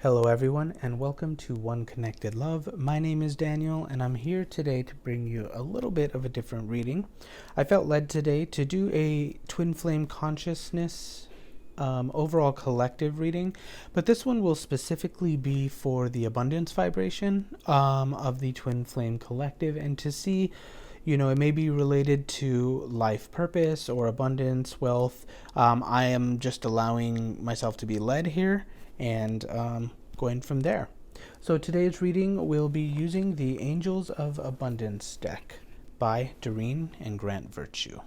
Hello everyone and welcome to One Connected Love. My name is Daniel and I'm here today to bring you a little bit of a different reading. I felt led today to do a twin flame consciousness overall collective reading, but this one will specifically be for the abundance vibration of the twin flame collective, and to see, it may be related to life purpose or abundance, wealth. I am just allowing myself to be led here and going from there. So today's reading will be using the Angels of Abundance deck by Doreen and Grant Virtue.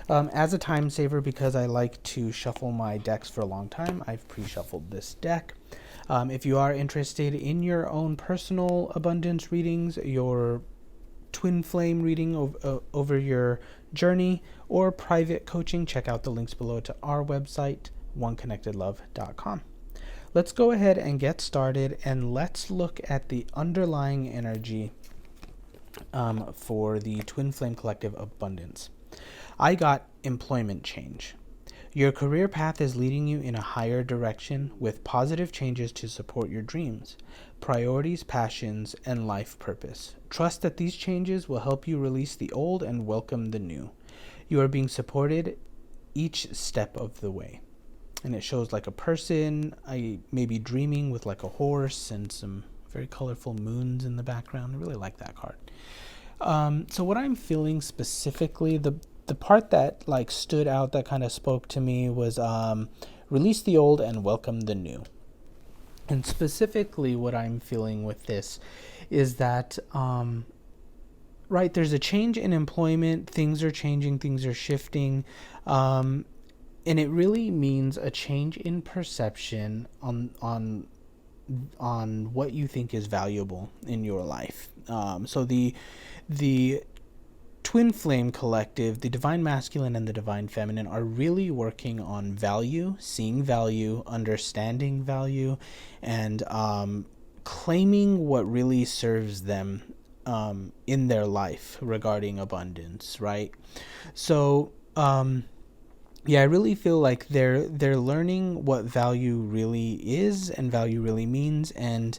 As a time saver, because I like to shuffle my decks for a long time, I've pre-shuffled this deck. If you are interested in your own personal abundance readings, your twin flame reading over your journey, or private coaching, check out the links below to our website, oneconnectedlove.com. Let's go ahead and get started, and let's look at the underlying energy for the Twin Flame Collective Abundance. I got employment change. Your career path is leading you in a higher direction with positive changes to support your dreams, priorities, passions, and life purpose. Trust that these changes will help you release the old and welcome the new. You are being supported each step of the way. And it shows like a person, I may be dreaming with like a horse and some very colorful moons in the background. I really like that card. So what I'm feeling specifically, the part that like stood out, that kind of spoke to me, was release the old and welcome the new. And specifically what I'm feeling with this is that, there's a change in employment, things are changing, things are shifting, and it really means a change in perception on what you think is valuable in your life. So the Twin Flame Collective, the Divine Masculine and the Divine Feminine, are really working on value, seeing value, understanding value, and claiming what really serves them in their life regarding abundance, right? So, I really feel like they're learning what value really is and value really means, and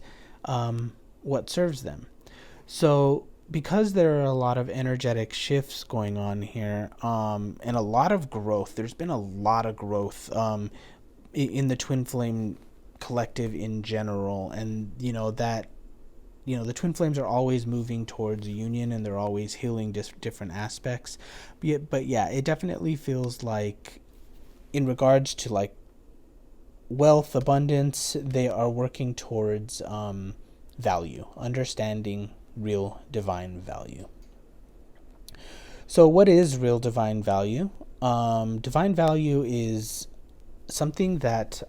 what serves them. So because there are a lot of energetic shifts going on here, and a lot of growth, there's been a lot of growth in the Twin Flame Collective in general, and the twin flames are always moving towards union, and they're always healing different aspects. But it definitely feels like, in regards to like wealth, abundance, they are working towards value, understanding real divine value. So what is real divine value? Divine value is something that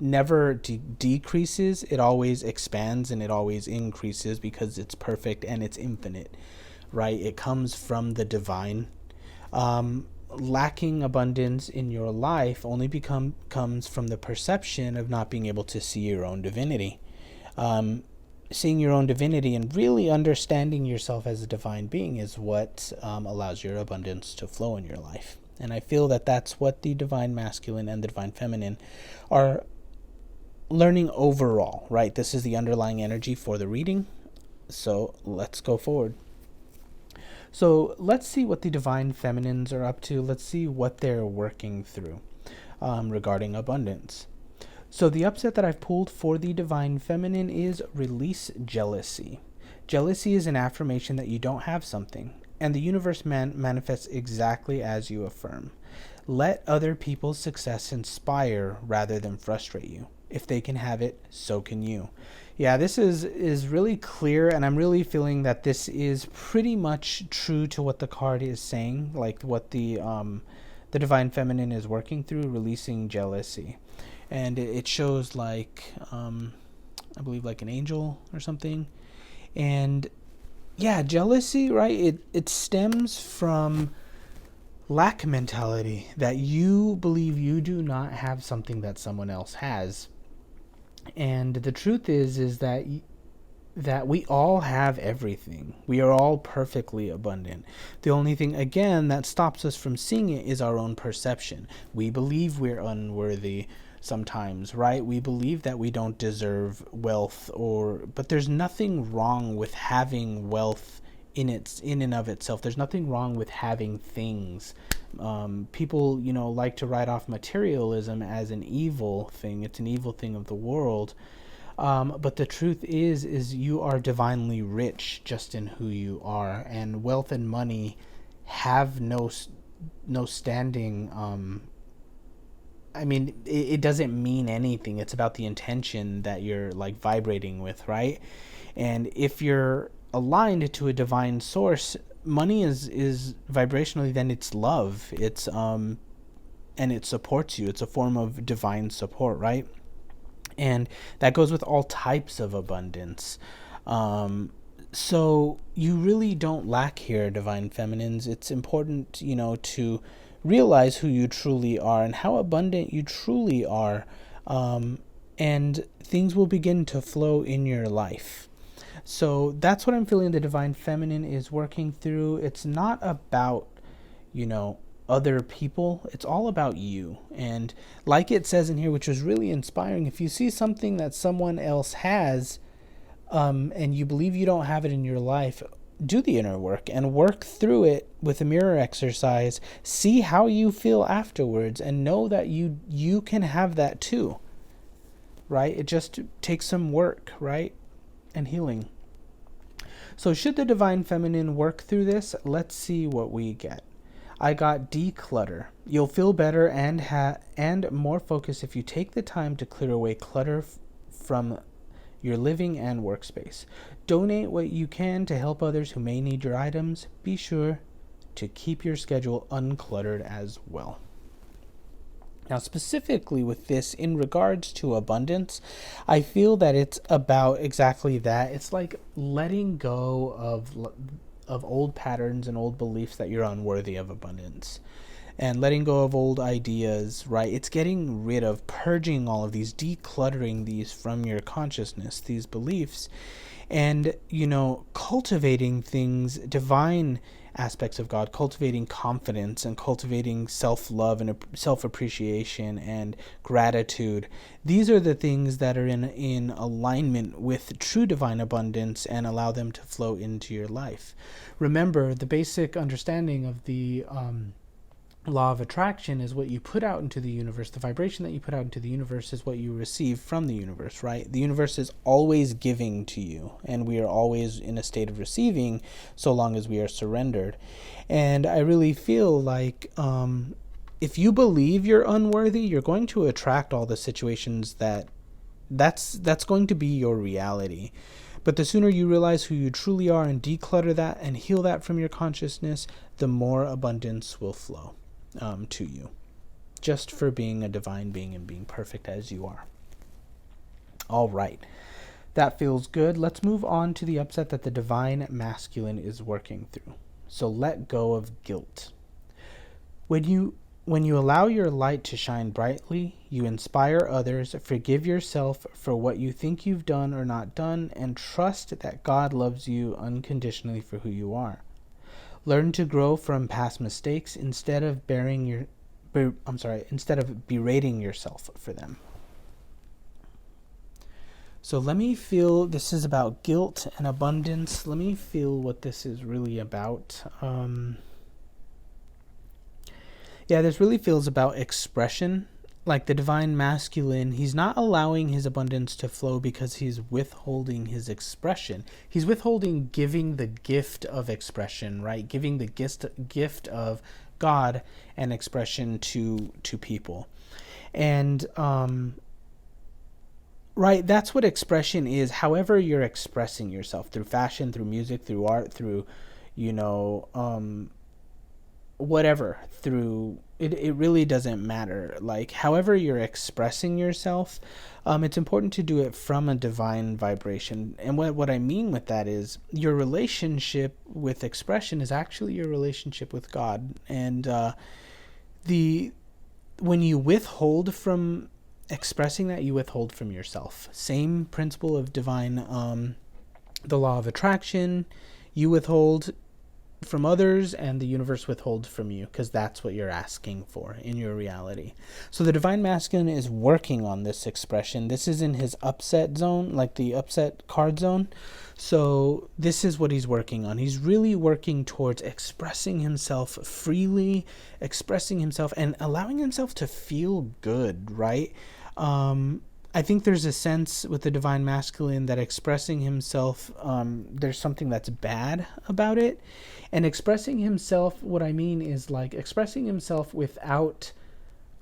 never decreases. It always expands and it always increases because it's perfect and it's infinite, right? It comes from the divine. Lacking abundance in your life only comes from the perception of not being able to see your own divinity. Seeing your own divinity and really understanding yourself as a divine being is what allows your abundance to flow in your life. And I feel that that's what the Divine Masculine and the Divine Feminine are learning overall, right? This is the underlying energy for the reading. So let's go forward. So let's see what the Divine Feminines are up to. Let's see what they're working through regarding abundance. So the upset that I've pulled for the Divine Feminine is release jealousy. Jealousy is an affirmation that you don't have something, and the universe manifests exactly as you affirm. Let other people's success inspire rather than frustrate you. If they can have it, so can you. Yeah, this is really clear, and I'm really feeling that this is pretty much true to what the card is saying, like what the Divine Feminine is working through, releasing jealousy. And it shows like, I believe like an angel or something. And yeah, jealousy, right? It stems from lack mentality, that you believe you do not have something that someone else has. And the truth is that that we all have everything. We are all perfectly abundant. The only thing, again, that stops us from seeing it is our own perception. We believe we're unworthy sometimes, right? We believe that we don't deserve wealth, but there's nothing wrong with having wealth in and of itself. There's nothing wrong with having things. People, like to write off materialism as an evil thing. It's an evil thing of the world. But the truth is you are divinely rich just in who you are, and wealth and money have no standing. It doesn't mean anything. It's about the intention that you're like vibrating with, right? And if you're aligned to a divine source, money is vibrationally, then it's love. It's and it supports you. It's a form of divine support, right? And that goes with all types of abundance. So you really don't lack here, divine feminines. It's important, to realize who you truly are and how abundant you truly are. And things will begin to flow in your life. So that's what I'm feeling the divine feminine is working through. It's not about, other people. It's all about you. And like it says in here, which was really inspiring, if you see something that someone else has, and you believe you don't have it in your life, do the inner work and work through it with a mirror exercise. See how you feel afterwards and know that you can have that too, right? It just takes some work, right? And healing. So should the divine feminine work through this? Let's see what we get. I got declutter. You'll feel better and more focused if you take the time to clear away clutter from your living and workspace. Donate what you can to help others who may need your items. Be sure to keep your schedule uncluttered as well. Now, specifically with this, in regards to abundance, I feel that it's about exactly that. It's like letting go of old patterns and old beliefs that you're unworthy of abundance, and letting go of old ideas, right? It's getting rid of, purging all of these, decluttering these from your consciousness, these beliefs, and, cultivating things, divine aspects of God, cultivating confidence and cultivating self-love and self-appreciation and gratitude. These are the things that are in alignment with true divine abundance and allow them to flow into your life. Remember, the basic understanding of the law of attraction is what you put out into the universe. The vibration that you put out into the universe is what you receive from the universe, right? The universe is always giving to you, and we are always in a state of receiving so long as we are surrendered. And I really feel like if you believe you're unworthy, you're going to attract all the situations that's going to be your reality. But the sooner you realize who you truly are and declutter that and heal that from your consciousness, the more abundance will flow to you, just for being a divine being and being perfect as you are. All right. That feels good. Let's move on to the upset that the divine masculine is working through. So let go of guilt. When you allow your light to shine brightly, you inspire others, forgive yourself for what you think you've done or not done, and trust that God loves you unconditionally for who you are. Learn to grow from past mistakes instead of berating yourself for them. So let me feel, this is about guilt and abundance. Let me feel what this is really about. This really feels about expression. Like the divine masculine, he's not allowing his abundance to flow because he's withholding his expression. He's withholding giving the gift of expression, right? Giving the gift of God and expression to people. And right, that's what expression is. However you're expressing yourself, through fashion, through music, through art, through whatever, through it really doesn't matter. Like, however you're expressing yourself, it's important to do it from a divine vibration. And what I mean with that is your relationship with expression is actually your relationship with God. And when you withhold from expressing that, you withhold from yourself. Same principle of divine the law of attraction. You withhold from others and the universe withholds from you, because that's what you're asking for in your reality. So the divine masculine is working on this expression. This is in his upset zone, like the upset card zone. So this is what he's working on. He's really working towards expressing himself freely, expressing himself and allowing himself to feel good, right? I think there's a sense with the divine masculine that expressing himself, there's something that's bad about it. And expressing himself, what I mean is like expressing himself without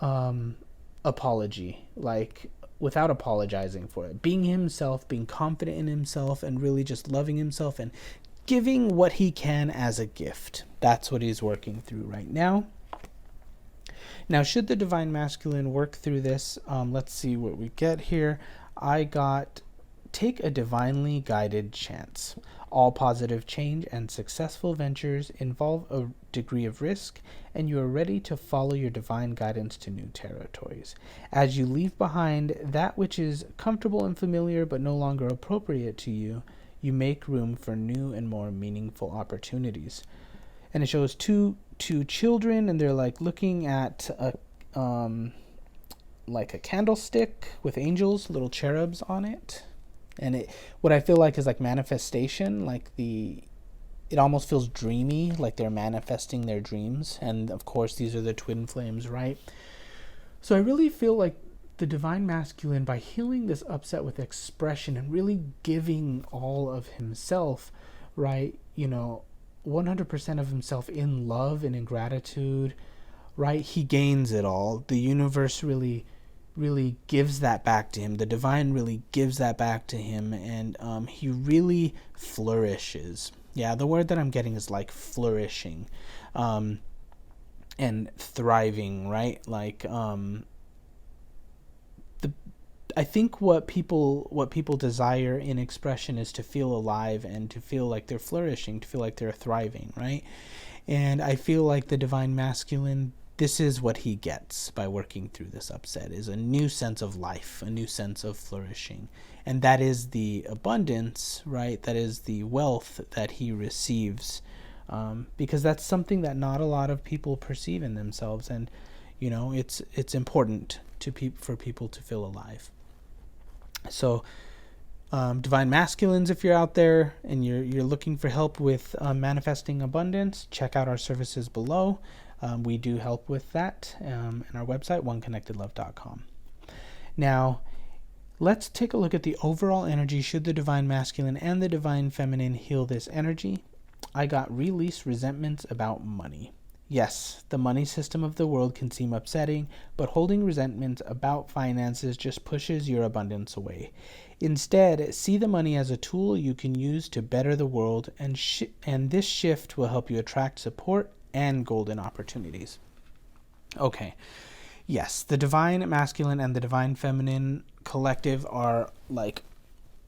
apology, like without apologizing for it. Being himself, being confident in himself, and really just loving himself and giving what he can as a gift. That's what he's working through right now. Now, should the divine masculine work through this, let's see what we get here. I got, take a divinely guided chance. All positive change and successful ventures involve a degree of risk, and you are ready to follow your divine guidance to new territories. As you leave behind that which is comfortable and familiar but no longer appropriate to you, you make room for new and more meaningful opportunities. And it shows two children, and they're like looking at a like a candlestick with angels, little cherubs on it. And it, what I feel like is like manifestation, like it almost feels dreamy, like they're manifesting their dreams. And of course, these are the twin flames, right? So I really feel like the divine masculine, by healing this upset with expression and really giving all of himself, right? 100% of himself in love and in gratitude, right? He gains it all. The universe really gives that back to him. The divine really gives that back to him, and he really flourishes. Yeah, the word that I'm getting is like flourishing, and thriving, right? Like I think what people desire in expression is to feel alive and to feel like they're flourishing, to feel like they're thriving, right? And I feel like the divine masculine, this is what he gets by working through this upset, is a new sense of life, a new sense of flourishing. And that is the abundance, right? That is the wealth that he receives, because that's something that not a lot of people perceive in themselves. And, it's important for people to feel alive. So divine masculines, if you're out there and you're looking for help with manifesting abundance, check out our services below. We do help with that in our website, oneconnectedlove.com. Now, let's take a look at the overall energy. Should the divine masculine and the divine feminine heal this energy? I got release resentments about money. Yes, the money system of the world can seem upsetting, but holding resentment about finances just pushes your abundance away. Instead, see the money as a tool you can use to better the world, and this shift will help you attract support and golden opportunities. Okay, yes, the divine masculine and the divine feminine collective are like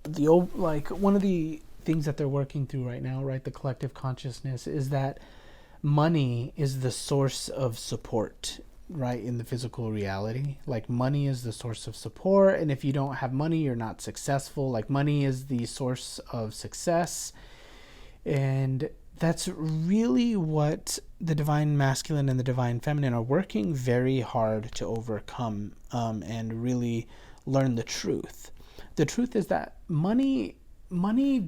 one of the things that they're working through right now, right? The collective consciousness is that money is the source of support, right, in the physical reality. Like, money is the source of support, and if you don't have money, you're not successful. Like, money is the source of success, and that's really what the divine masculine and the divine feminine are working very hard to overcome, and really learn the truth. The truth is that money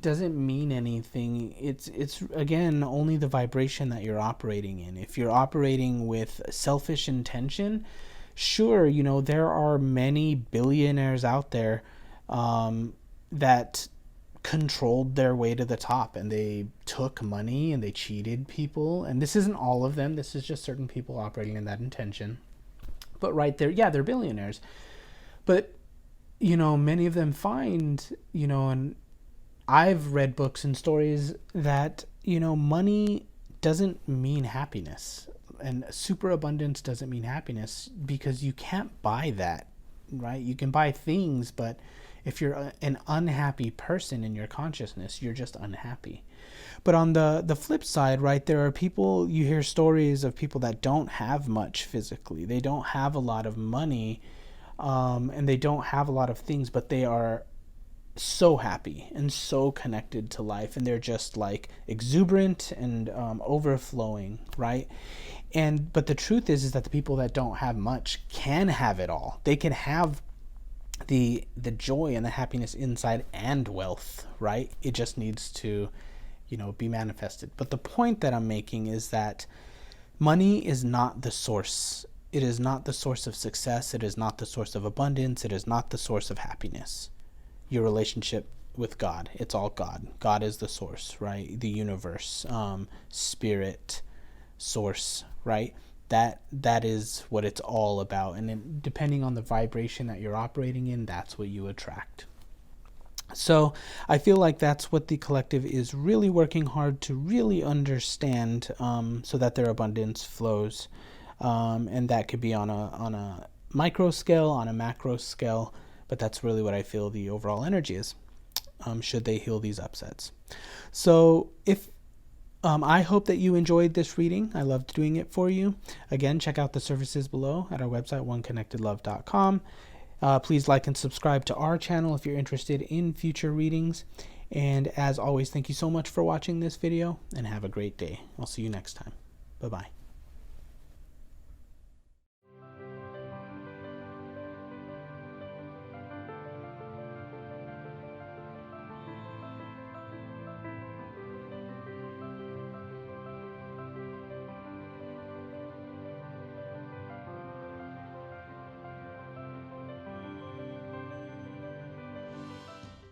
doesn't mean anything. It's again only the vibration that you're operating in. If you're operating with selfish intention, sure, there are many billionaires out there that controlled their way to the top, and they took money and they cheated people. And this isn't all of them. This is just certain people operating in that intention. But right there, yeah, they're billionaires. But many of them find, and I've read books and stories that, money doesn't mean happiness, and superabundance doesn't mean happiness, because you can't buy that, right? You can buy things, but if you're an unhappy person in your consciousness, you're just unhappy. But on the flip side, right, there are people, you hear stories of people that don't have much physically. They don't have a lot of money, and they don't have a lot of things, but they are so happy and so connected to life, and they're just like exuberant and overflowing, right? But the truth is that the people that don't have much can have it all. They can have the joy and the happiness inside and wealth, right? It just needs to, be manifested. But the point that I'm making is that money is not the source. It is not the source of success. It is not the source of abundance. It is not the source of happiness. Your relationship with God, it's all God. God is the source, right? The universe, spirit, source, right? That is what it's all about. And then depending on the vibration that you're operating in, that's what you attract. So I feel like that's what the collective is really working hard to really understand, so that their abundance flows. And that could be on a micro scale, on a macro scale, but that's really what I feel the overall energy is, should they heal these upsets. So if I hope that you enjoyed this reading. I loved doing it for you. Again, check out the services below at our website, oneconnectedlove.com. Please like and subscribe to our channel if you're interested in future readings. And as always, thank you so much for watching this video, and have a great day. I'll see you next time. Bye-bye.